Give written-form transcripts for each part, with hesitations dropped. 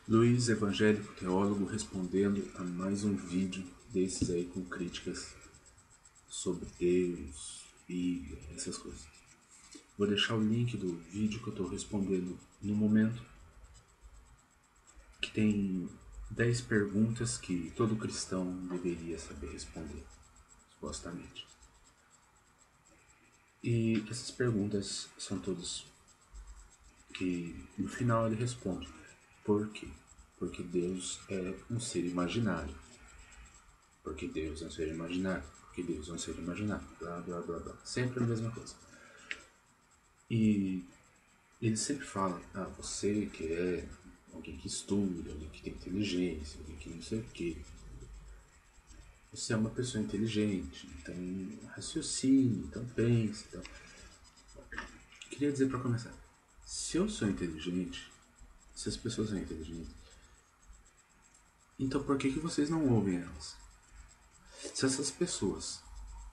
Luiz, evangélico, teólogo, respondendo a mais um vídeo desses aí com críticas sobre Deus, Bíblia, essas coisas. Vou deixar o link do vídeo que eu estou respondendo no momento, que tem 10 perguntas que todo cristão deveria saber responder, supostamente. E essas perguntas são todas que no final ele responde. Por quê? Porque Deus é um ser imaginário. Porque Deus é um ser imaginário. Porque Deus é um ser imaginário. Blá, blá, blá, blá. Sempre a mesma coisa. E ele sempre fala, você que é alguém que estuda, alguém que tem inteligência, alguém que não sei o quê. Você é uma pessoa inteligente, então raciocine, então pense, então... Queria dizer para começar, se eu sou inteligente, se as pessoas são inteligentes, então por que vocês não ouvem elas? Se essas pessoas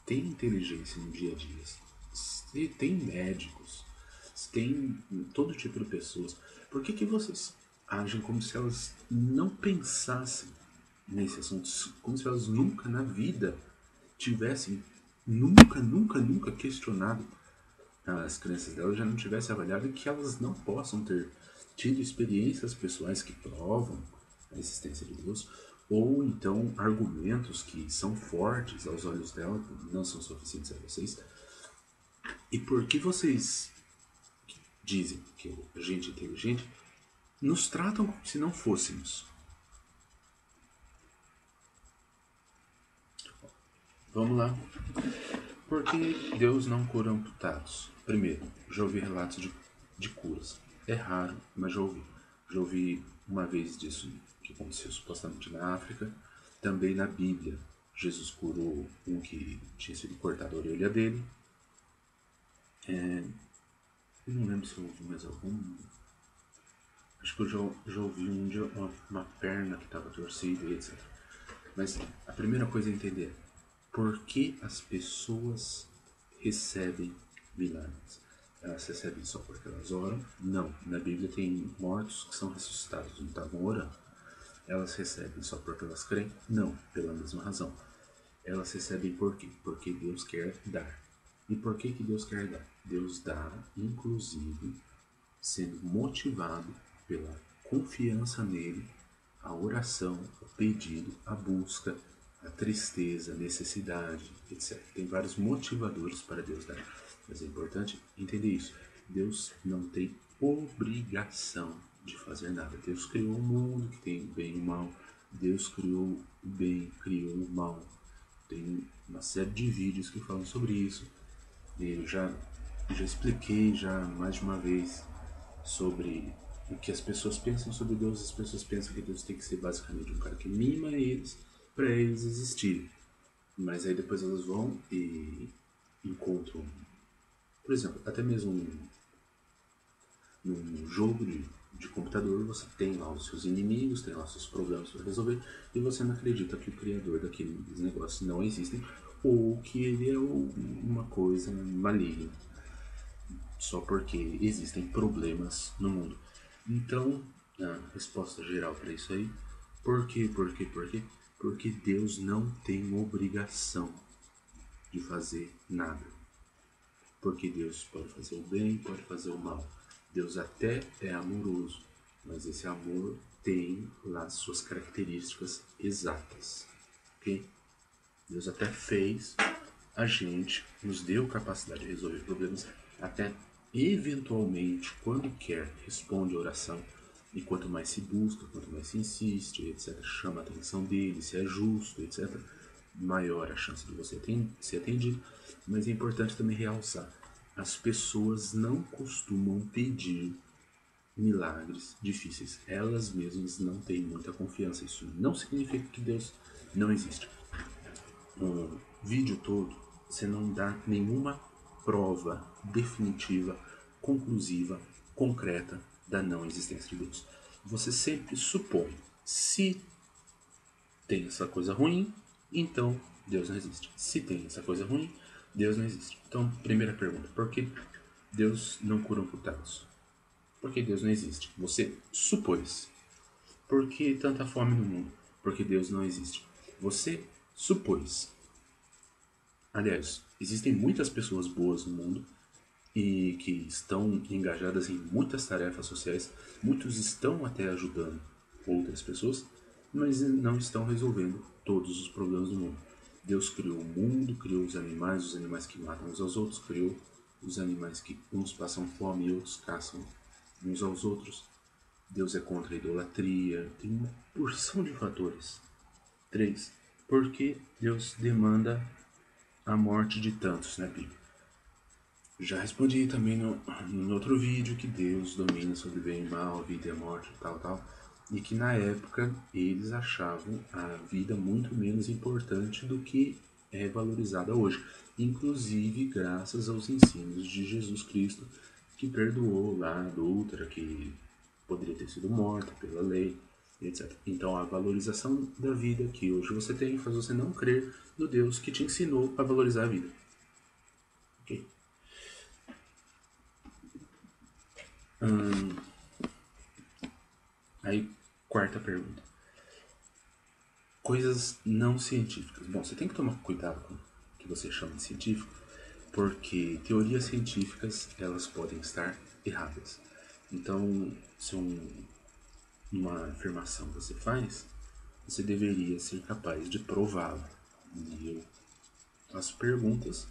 têm inteligência no dia a dia, se tem médicos, se tem todo tipo de pessoas, por que vocês agem como se elas não pensassem nesse assunto, como se elas nunca na vida tivessem nunca questionado as crenças delas, já não tivessem avaliado que elas não possam ter tido experiências pessoais que provam a existência de Deus, ou então argumentos que são fortes aos olhos dela, não são suficientes a vocês. E por que vocês dizem que a gente é inteligente, nos tratam como se não fôssemos? Vamos lá. Por que Deus não cura amputados? Primeiro, já ouvi relatos de curas. É raro, mas já ouvi. Já ouvi uma vez disso que aconteceu supostamente na África. Também na Bíblia, Jesus curou um que tinha sido cortado a orelha dele. Eu não lembro se eu ouvi mais algum. Acho que eu já ouvi um de uma perna que estava torcida e etc. Mas a primeira coisa é entender por que as pessoas recebem milagres. Elas recebem só porque elas oram? Não. Na Bíblia tem mortos que são ressuscitados, não estavam orando. Elas recebem só porque elas creem? Não, pela mesma razão. Elas recebem por quê? Porque Deus quer dar. E por que Deus quer dar? Deus dá, inclusive, sendo motivado pela confiança nele, a oração, o pedido, a busca, a tristeza, a necessidade, etc. Tem vários motivadores para Deus dar. Mas é importante entender isso. Deus não tem obrigação de fazer nada. Deus criou um mundo que tem o bem e o mal. Deus criou o bem, criou o mal. Tem uma série de vídeos que falam sobre isso. Eu já expliquei já mais de uma vez sobre o que as pessoas pensam sobre Deus. As pessoas pensam que Deus tem que ser basicamente um cara que mima eles para eles existirem. Mas aí depois elas vão e encontram, por exemplo, até mesmo num jogo de computador, você tem lá os seus inimigos, tem lá os seus problemas para resolver, e você não acredita que o criador daqueles negócios não existe, ou que ele é uma coisa maligna, só porque existem problemas no mundo. Então, a resposta geral para isso aí, por quê? Porque Deus não tem obrigação de fazer nada. Porque Deus pode fazer o bem, pode fazer o mal. Deus até é amoroso, mas esse amor tem lá suas características exatas. Ok? Deus até fez a gente, nos deu capacidade de resolver problemas, até eventualmente, quando quer, responde a oração. E quanto mais se busca, quanto mais se insiste, etc., chama a atenção dele, se é justo, etc., maior a chance de você ser atendido. Mas é importante também realçar, as pessoas não costumam pedir milagres difíceis. Elas mesmas não têm muita confiança. Isso não significa que Deus não existe. No vídeo todo, você não dá nenhuma prova definitiva, conclusiva, concreta da não existência de Deus. Você sempre supõe, se tem essa coisa ruim, então Deus não existe. Se tem essa coisa ruim, Deus não existe. Então, primeira pergunta, por que Deus não cura amputados? Porque Deus não existe. Você supôs. Por que tanta fome no mundo? Porque Deus não existe. Você supôs. Aliás, existem muitas pessoas boas no mundo e que estão engajadas em muitas tarefas sociais. Muitos estão até ajudando outras pessoas, mas não estão resolvendo todos os problemas do mundo. Deus criou o mundo, criou os animais que matam uns aos outros, criou os animais que uns passam fome e outros caçam uns aos outros. Deus é contra a idolatria, tem uma porção de fatores. 3. Por que Deus demanda a morte de tantos na Bíblia? Já respondi também no outro vídeo que Deus domina sobre bem e mal, vida e morte, tal. E que na época eles achavam a vida muito menos importante do que é valorizada hoje. Inclusive graças aos ensinos de Jesus Cristo, que perdoou lá a adúltera, que poderia ter sido morta pela lei, etc. Então a valorização da vida que hoje você tem faz você não crer no Deus que te ensinou a valorizar a vida. Ok? Aí, quarta pergunta. Coisas não científicas. Bom, você tem que tomar cuidado com o que você chama de científico, porque teorias científicas, elas podem estar erradas. Então, se uma afirmação você faz, você deveria ser capaz de prová-la. E eu faço perguntas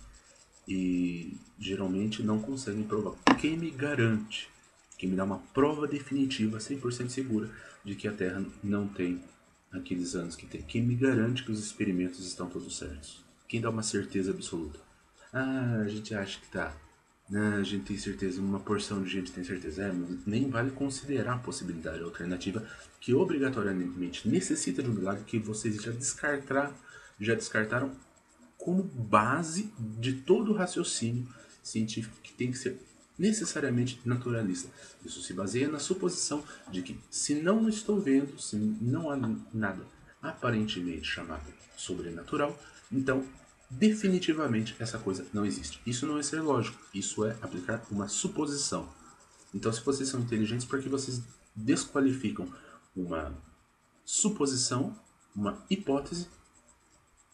e geralmente não conseguem provar. Quem me garante, quem me dá uma prova definitiva, 100% segura, de que a Terra não tem aqueles anos que tem? Quem me garante que os experimentos estão todos certos? Quem dá uma certeza absoluta? Ah, a gente acha que tá. Ah, a gente tem certeza, uma porção de gente tem certeza. Nem vale considerar a possibilidade alternativa que obrigatoriamente necessita de um milagre que vocês já descartaram como base de todo o raciocínio científico que tem que ser necessariamente naturalista. Isso se baseia na suposição de que, se não estou vendo, se não há nada aparentemente chamado sobrenatural, então definitivamente essa coisa não existe. Isso não é ser lógico, isso é aplicar uma suposição. Então, se vocês são inteligentes, por que vocês desqualificam uma suposição, uma hipótese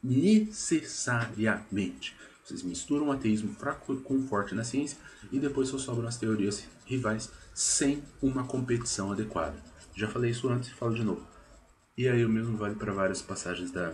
necessariamente? Vocês misturam o ateísmo fraco com forte na ciência e depois só sobram as teorias rivais sem uma competição adequada. Já falei isso antes e falo de novo. E aí o mesmo vale para várias passagens da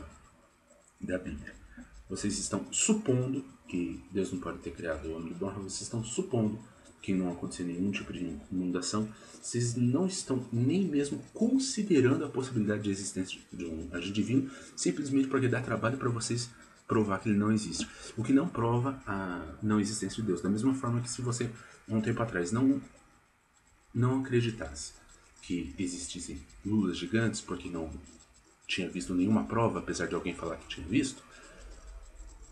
Bíblia. Vocês estão supondo que Deus não pode ter criado o homem do barro, vocês estão supondo que não aconteceu nenhum tipo de inundação, vocês não estão nem mesmo considerando a possibilidade de existência de um agente divino, simplesmente porque dá trabalho para vocês provar que ele não existe. O que não prova a não existência de Deus. Da mesma forma que se você, um tempo atrás, não acreditasse que existissem lulas gigantes, porque não tinha visto nenhuma prova, apesar de alguém falar que tinha visto,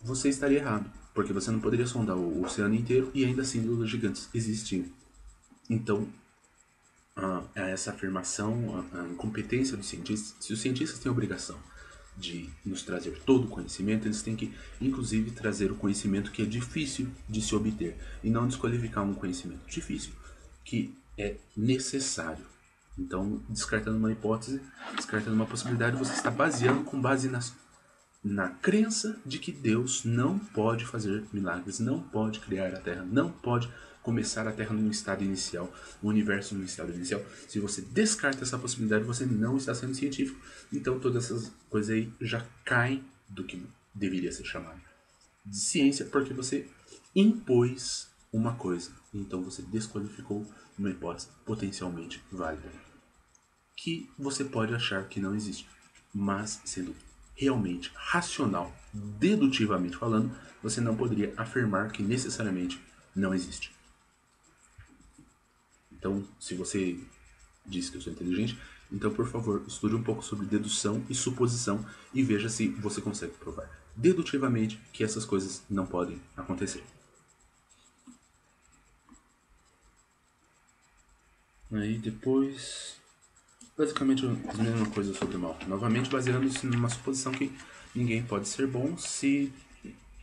você estaria errado, porque você não poderia sondar o oceano inteiro e ainda assim lulas gigantes existiam. Então, essa afirmação, a incompetência dos cientistas, se os cientistas têm a obrigação de nos trazer todo o conhecimento, eles têm que, inclusive, trazer o conhecimento que é difícil de se obter e não desqualificar um conhecimento difícil que é necessário. Então, descartando uma hipótese, descartando uma possibilidade, você está baseando com base na crença de que Deus não pode fazer milagres, não pode criar a Terra, não pode começar a Terra num estado inicial, o universo num estado inicial. Se você descarta essa possibilidade, você não está sendo científico. Então todas essas coisas aí já caem do que deveria ser chamado de ciência, porque você impôs uma coisa. Então você desqualificou uma hipótese potencialmente válida, que você pode achar que não existe, mas sendo realmente racional, dedutivamente falando, você não poderia afirmar que necessariamente não existe. Então, se você diz que eu sou inteligente, então, por favor, estude um pouco sobre dedução e suposição e veja se você consegue provar dedutivamente que essas coisas não podem acontecer. Aí depois, basicamente a mesma coisa sobre o mal. Novamente baseando-se numa suposição que ninguém pode ser bom se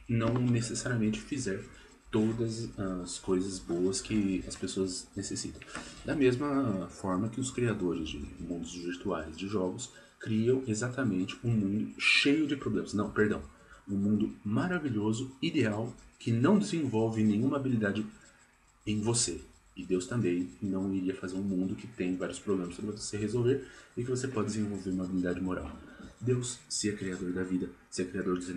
não necessariamente fizer todas as coisas boas que as pessoas necessitam. Da mesma forma que os criadores de mundos virtuais de jogos criam exatamente um mundo cheio de problemas. Não, perdão. Um mundo maravilhoso, ideal, que não desenvolve nenhuma habilidade em você. E Deus também não iria fazer um mundo que tem vários problemas para você resolver e que você pode desenvolver uma habilidade moral. Deus, se é criador da vida, se é criador dos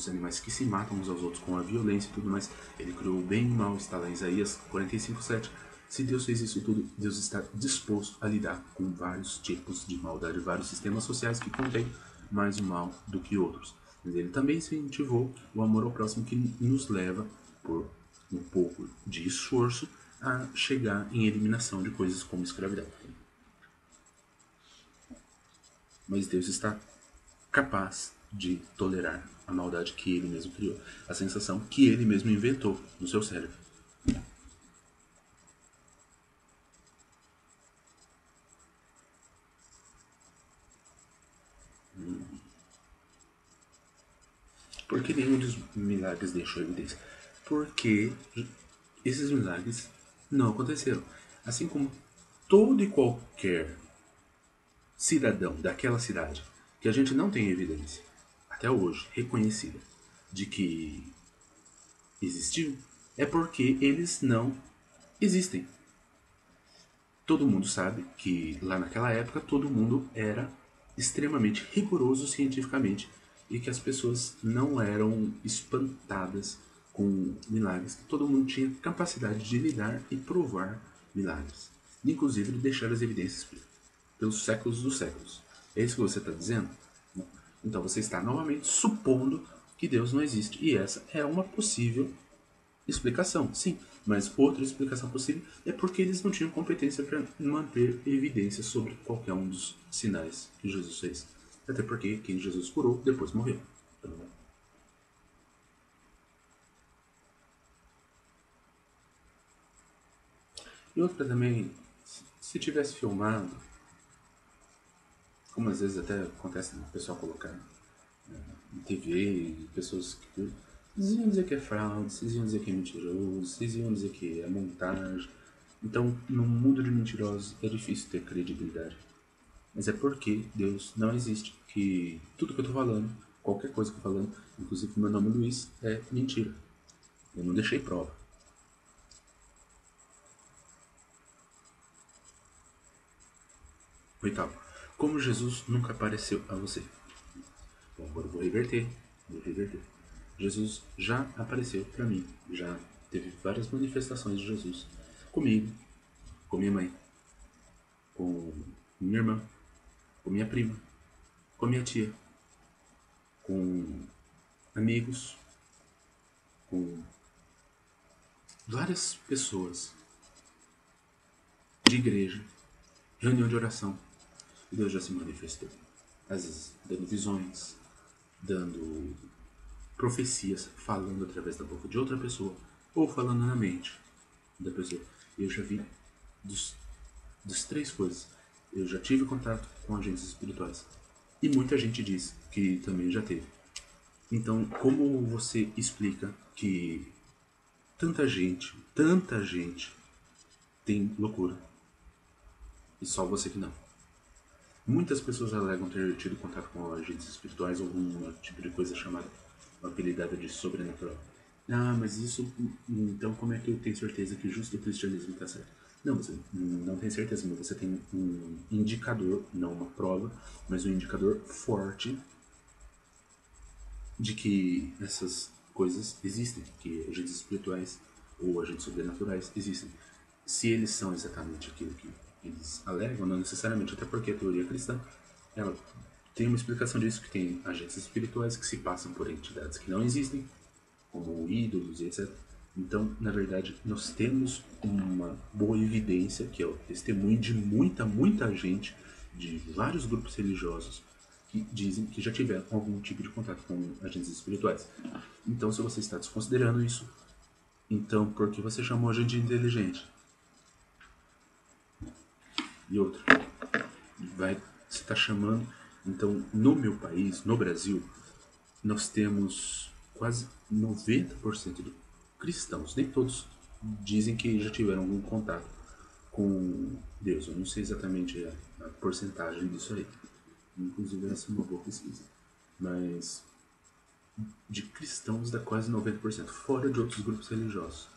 animais que se matam uns aos outros com a violência e tudo mais, ele criou o bem e o mal, está lá em Isaías 45:7. Se Deus fez isso tudo, Deus está disposto a lidar com vários tipos de maldade, vários sistemas sociais que contêm mais o mal do que outros. Mas ele também incentivou o amor ao próximo que nos leva, por um pouco de esforço, a chegar em eliminação de coisas como escravidão. Mas Deus está capaz de tolerar a maldade que ele mesmo criou, a sensação que ele mesmo inventou no seu cérebro. Por que nenhum dos milagres deixou evidência? Porque esses milagres não aconteceram. Assim como todo e qualquer cidadão daquela cidade que a gente não tem evidência, até hoje, reconhecida, de que existiu, é porque eles não existem. Todo mundo sabe que lá naquela época todo mundo era extremamente rigoroso cientificamente e que as pessoas não eram espantadas com milagres, que todo mundo tinha capacidade de lidar e provar milagres, inclusive de deixar as evidências pelos séculos dos séculos. É isso que você está dizendo? Não. Então você está novamente supondo que Deus não existe, e essa é uma possível explicação, sim, mas outra explicação possível é porque eles não tinham competência para manter evidência sobre qualquer um dos sinais que Jesus fez. Até porque quem Jesus curou depois morreu. E outra também, se tivesse filmado, como às vezes até acontece o pessoal colocar em TV, pessoas que vocês iam dizer que é fraude, vocês iam dizer que é mentiroso, vocês iam dizer que é montagem. Então, no mundo de mentirosos é difícil ter credibilidade. Mas é porque Deus não existe. Que tudo que eu tô falando, qualquer coisa que eu tô falando, inclusive meu nome Luiz, é mentira. Eu não deixei prova. Oitavo. Como Jesus nunca apareceu a você? Bom, agora eu vou reverter. Vou reverter. Jesus já apareceu para mim. Já teve várias manifestações de Jesus. Comigo, com minha mãe, com minha irmã, com minha prima, com minha tia, com amigos, com várias pessoas de igreja, reunião de oração. E Deus já se manifestou. Às vezes dando visões, dando profecias, falando através da boca de outra pessoa, ou falando na mente da pessoa. Eu já vi das três coisas. Eu já tive contato com agentes espirituais. E muita gente diz que também já teve. Então, como você explica que tanta gente tem loucura e só você que não? Muitas pessoas alegam ter tido contato com agentes espirituais ou algum tipo de coisa chamada, apelidada de sobrenatural. Ah, mas isso, então como é que eu tenho certeza que justo o cristianismo está certo? Não, você não tem certeza, mas você tem um indicador, não uma prova, mas um indicador forte de que essas coisas existem, que agentes espirituais ou agentes sobrenaturais existem. Se eles são exatamente aquilo que eles alegam, não necessariamente, até porque a teoria cristã ela tem uma explicação disso, que tem agentes espirituais que se passam por entidades que não existem, como ídolos e etc. Então, na verdade, nós temos uma boa evidência, que é o testemunho de muita gente, de vários grupos religiosos, que dizem que já tiveram algum tipo de contato com agentes espirituais. Então, se você está desconsiderando isso, então por que você chamou a gente de inteligente? E outra, você está chamando. Então, no meu país, no Brasil, nós temos quase 90% de cristãos. Nem todos dizem que já tiveram algum contato com Deus. Eu não sei exatamente a porcentagem disso aí. Inclusive, essa é uma boa pesquisa. Mas de cristãos dá quase 90%, fora de outros grupos religiosos.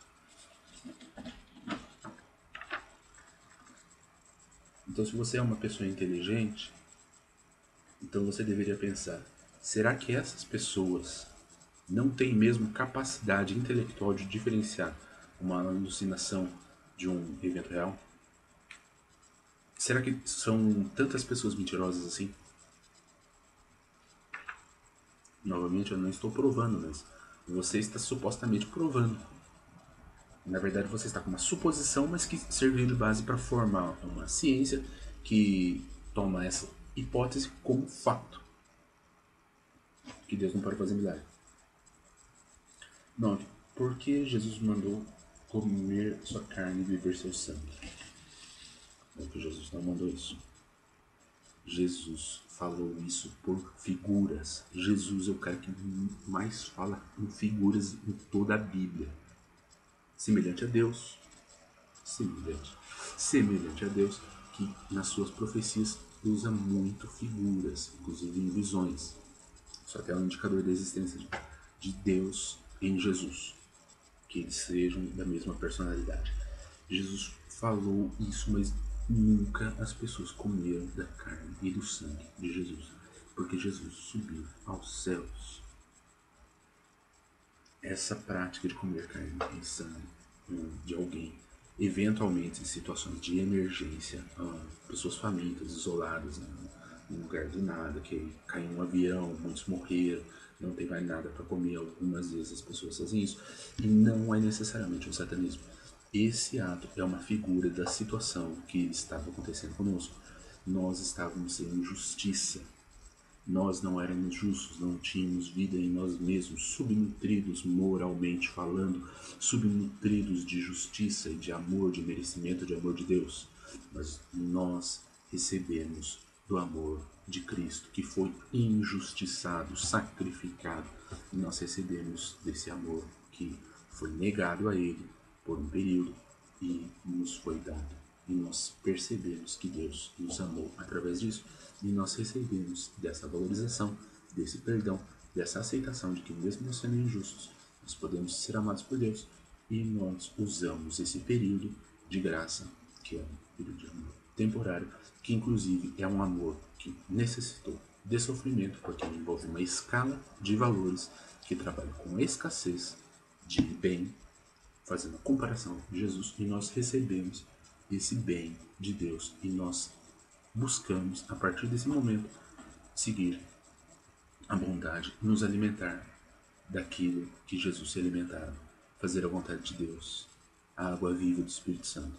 Então, se você é uma pessoa inteligente, então você deveria pensar: será que essas pessoas não têm mesmo capacidade intelectual de diferenciar uma alucinação de um evento real? Será que são tantas pessoas mentirosas assim? Novamente, eu não estou provando, mas você está supostamente provando. Na verdade, você está com uma suposição, mas que serviu de base para formar uma ciência que toma essa hipótese como fato. Que Deus não pode fazer milagre. Não, por que Jesus mandou comer sua carne e beber seu sangue? Não, que Jesus não mandou isso. Jesus falou isso por figuras. Jesus é o cara que mais fala em figuras em toda a Bíblia. Semelhante a Deus. Semelhante a Deus, que nas suas profecias usa muito figuras, inclusive em visões. Isso até é um indicador da existência de Deus em Jesus. Que eles sejam da mesma personalidade. Jesus falou isso, mas nunca as pessoas comeram da carne e do sangue de Jesus, porque Jesus subiu aos céus. Essa prática de comer carne e sangue de alguém, eventualmente em situações de emergência, pessoas famintas, isoladas, num lugar do nada, que caiu um avião, muitos morreram, não tem mais nada para comer, algumas vezes as pessoas fazem isso, e não é necessariamente um satanismo. Esse ato é uma figura da situação que estava acontecendo conosco. Nós estávamos em injustiça. Nós não éramos justos, não tínhamos vida em nós mesmos, subnutridos moralmente falando, subnutridos de justiça e de amor, de merecimento, de amor de Deus. Mas nós recebemos do amor de Cristo, que foi injustiçado, sacrificado, e nós recebemos desse amor que foi negado a Ele por um período e nos foi dado. E nós percebemos que Deus nos amou através disso e nós recebemos dessa valorização, desse perdão, dessa aceitação de que mesmo nós sendo injustos, nós podemos ser amados por Deus e nós usamos esse período de graça, que é um período de amor temporário, que inclusive é um amor que necessitou de sofrimento, porque envolve uma escala de valores que trabalha com a escassez de bem, fazendo a comparação de Jesus, e nós recebemos esse bem de Deus e nós buscamos, a partir desse momento, seguir a bondade, nos alimentar daquilo que Jesus se alimentava, fazer a vontade de Deus, a água viva do Espírito Santo.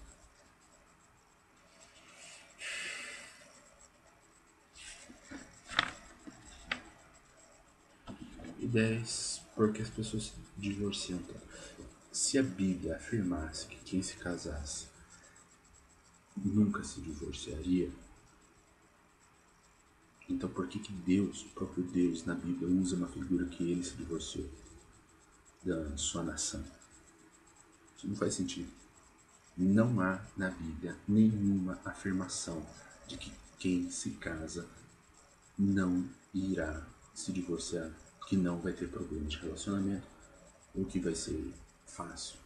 E 10. Por que as pessoas se divorciam? Se a Bíblia afirmasse que quem se casasse nunca se divorciaria, então por que Deus, o próprio Deus na Bíblia, usa uma figura que ele se divorciou da sua nação? Isso não faz sentido. Não há na Bíblia nenhuma afirmação de que quem se casa não irá se divorciar, que não vai ter problema de relacionamento, ou que vai ser fácil,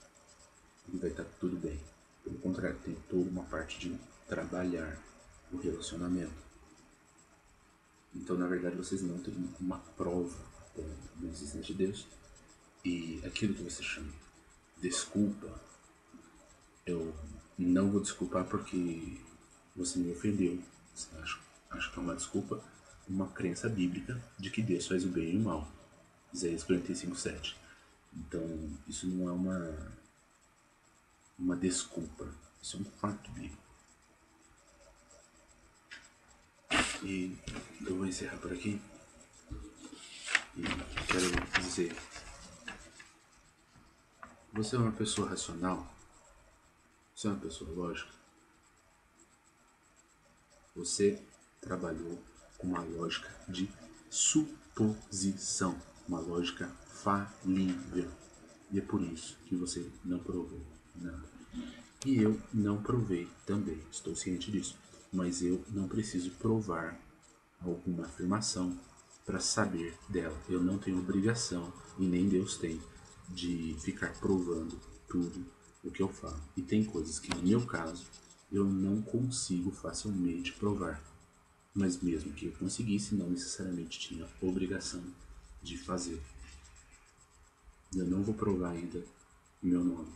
e vai estar tudo bem. Pelo contrário, tem toda uma parte de trabalhar o relacionamento. Então, na verdade, vocês não têm uma prova da existência de Deus. E aquilo que você chama de desculpa, eu não vou desculpar porque você me ofendeu. Acho que é uma desculpa, uma crença bíblica de que Deus faz o bem e o mal. Isaías 45:7. Então, isso não é uma desculpa. Isso é um fato bíblico. E eu vou encerrar por aqui. E quero dizer: você é uma pessoa racional? Você é uma pessoa lógica? Você trabalhou com uma lógica de suposição, uma lógica falível. E é por isso que você não provou nada. E eu não provei também, estou ciente disso. Mas eu não preciso provar alguma afirmação para saber dela. Eu não tenho obrigação, e nem Deus tem, de ficar provando tudo o que eu falo. E tem coisas que, no meu caso, eu não consigo facilmente provar. Mas mesmo que eu conseguisse, não necessariamente tinha obrigação de fazer. Eu não vou provar ainda o meu nome.